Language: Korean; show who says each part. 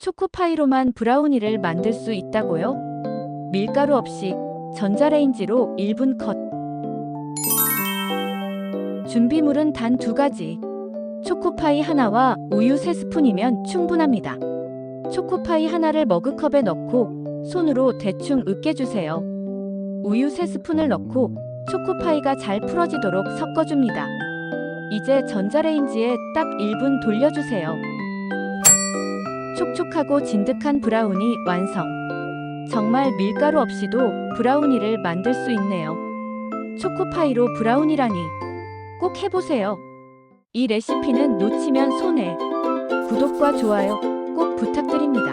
Speaker 1: 초코파이로만 브라우니를 만들 수 있다고요? 밀가루 없이 전자레인지로 1분 컷. 준비물은 단 2가지. 초코파이 하나와 우유 3스푼이면 충분합니다. 초코파이 하나를 머그컵에 넣고 손으로 대충 으깨주세요. 우유 3스푼을 넣고 초코파이가 잘 풀어지도록 섞어줍니다. 이제 전자레인지에 딱 1분 돌려주세요. 촉촉하고 진득한 브라우니 완성. 정말 밀가루 없이도 브라우니를 만들 수 있네요. 초코파이로 브라우니라니 꼭 해보세요. 이 레시피는 놓치면 손해. 구독과 좋아요 꼭 부탁드립니다.